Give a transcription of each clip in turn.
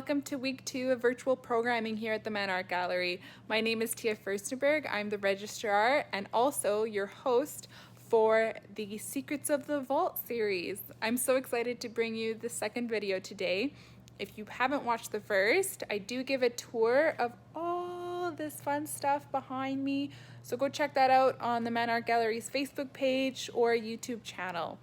welcome to week 2 of virtual programming here at the Man Art Gallery. My name is Furstenberg. I'm the registrar and also your host for the Secrets of the Vault series. I'm so excited to bring you the second video today. If you haven't watched the first, I do give a tour of all this fun stuff behind me, so go check that out on the Man Art Gallery's Facebook page or YouTube channel.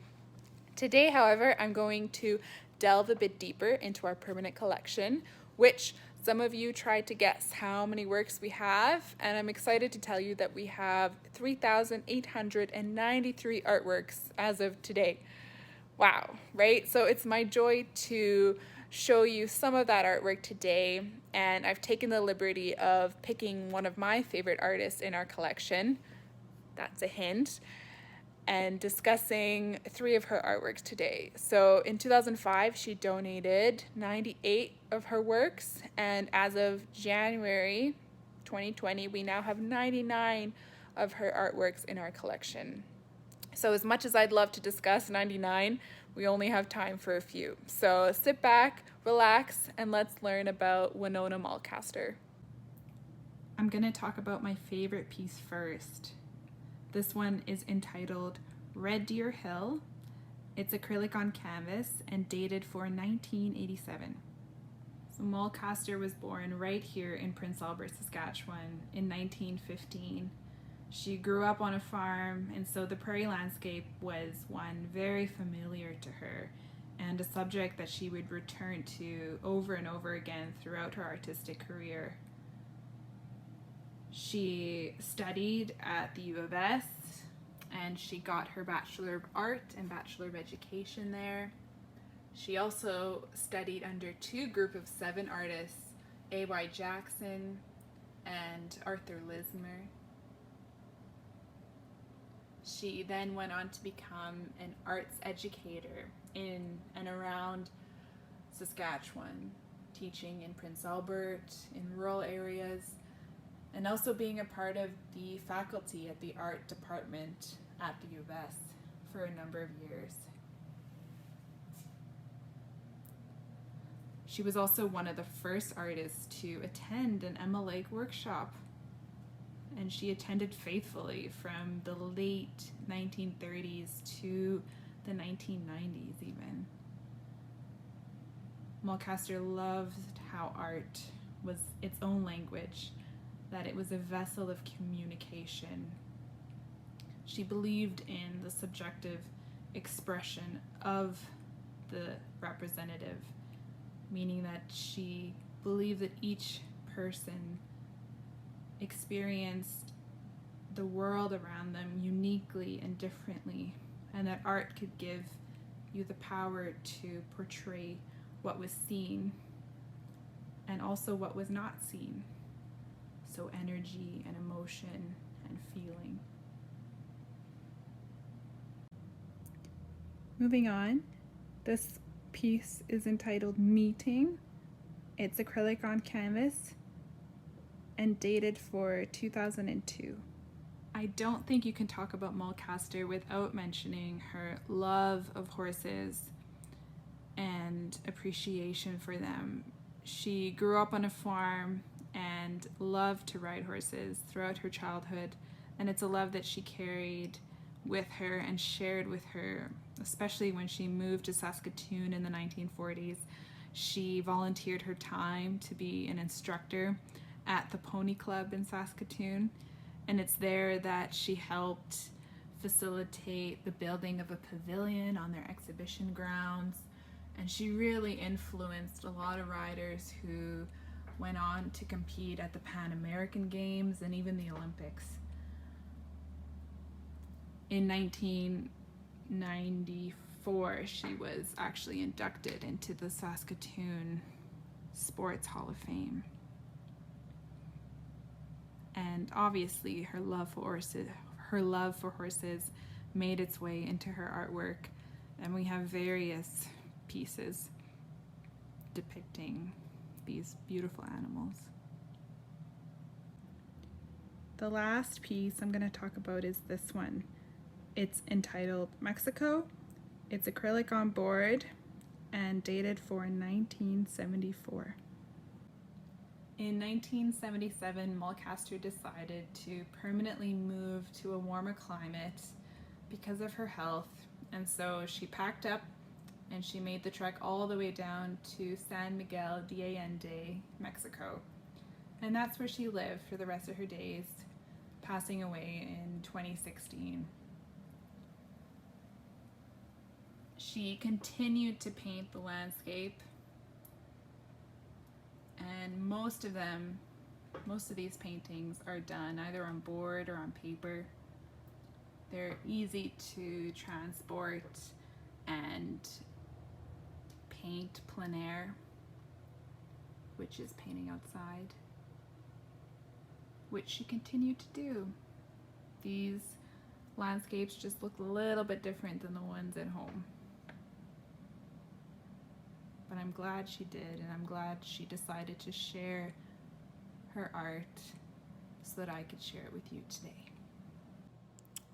Today, however, I'm going to delve a bit deeper into our permanent collection, which some of you tried to guess how many works we have, and I'm excited to tell you that we have 3,893 artworks as of today. Wow, right? So it's my joy to show you some of that artwork today, and I've taken the liberty of picking one of my favorite artists in our collection. That's a hint. And discussing 3 of her artworks today. So in 2005, she donated 98 of her works, and as of January 2020, we now have 99 of her artworks in our collection. So as much as I'd love to discuss 99, we only have time for a few. So sit back, relax, and let's learn about Wynona Mulcaster. I'm going to talk about my favorite piece first. This one is entitled Red Deer Hill. It's acrylic on canvas and dated for 1987. So Mulcaster was born right here in Prince Albert, Saskatchewan in 1915. She grew up on a farm, and so the prairie landscape was one very familiar to her and a subject that she would return to over and over again throughout her artistic career. She studied at the U of S, and she got her Bachelor of Art and Bachelor of Education there. She also studied under 2 group of 7 artists, A.Y. Jackson and Arthur Lismer. She then went on to become an arts educator in and around Saskatchewan, teaching in Prince Albert, in rural areas, and also being a part of the faculty at the art department at the U of S for a number of years. She was also one of the first artists to attend an Emma Lake workshop, and she attended faithfully from the late 1930s to the 1990s even. Mulcaster loved how art was its own language, that it was a vessel of communication. She believed in the subjective expression of the representative, meaning that she believed that each person experienced the world around them uniquely and differently, and that art could give you the power to portray what was seen and also what was not seen. So energy and emotion and feeling. Moving on, this piece is entitled Meeting. It's acrylic on canvas and dated for 2002. I don't think you can talk about Mulcaster without mentioning her love of horses and appreciation for them. She grew up on a farm and loved to ride horses throughout her childhood, and it's a love that she carried with her and shared with her, especially when she moved to Saskatoon in the 1940s. She volunteered her time to be an instructor at the Pony Club in Saskatoon, and it's there that she helped facilitate the building of a pavilion on their exhibition grounds, and she really influenced a lot of riders who went on to compete at the Pan American Games and even the Olympics. In 1994, she was actually inducted into the Saskatoon Sports Hall of Fame. And obviously her love for horses made its way into her artwork, and we have various pieces depicting these beautiful animals. The last piece I'm going to talk about is this one. It's entitled Mexico. It's acrylic on board and dated for 1974. In 1977, Mulcaster decided to permanently move to a warmer climate because of her health, and so she packed up and she made the trek all the way down to San Miguel de Allende, Mexico. And that's where she lived for the rest of her days, passing away in 2016. She continued to paint the landscape, and most of these paintings are done either on board or on paper. They're easy to transport and paint plein air, which is painting outside, which she continued to do. These landscapes just look a little bit different than the ones at home. But I'm glad she did, and I'm glad she decided to share her art so that I could share it with you today.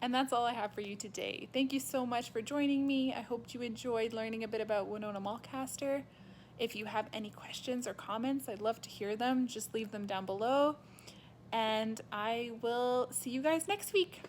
And that's all I have for you today. Thank you so much for joining me. I hope you enjoyed learning a bit about Wynona Mulcaster. If you have any questions or comments, I'd love to hear them. Just leave them down below. And I will see you guys next week.